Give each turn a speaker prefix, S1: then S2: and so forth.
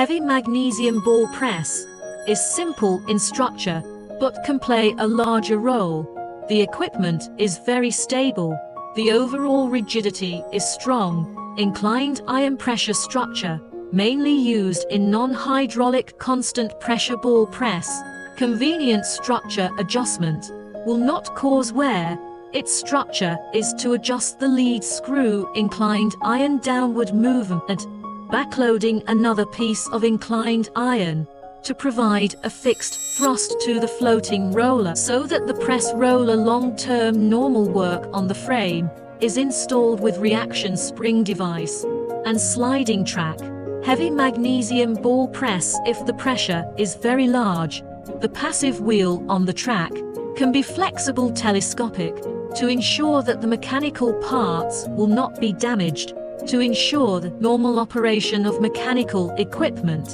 S1: Heavy magnesium ball press is simple in structure, but can play a larger role. The equipment is very stable. The overall rigidity is strong, inclined iron pressure structure, mainly used in non-hydraulic constant pressure ball press. Convenient structure adjustment will not cause wear. Its structure is to adjust the lead screw inclined iron downward movement, backloading another piece of inclined iron to provide a fixed thrust to the floating roller so that the press roller long-term normal work on the frame is installed with reaction spring device and sliding track. Heavy magnesium ball press. If the pressure is very large, the passive wheel on the track can be flexible telescopic to ensure that the mechanical parts will not be damaged, to ensure the normal operation of mechanical equipment.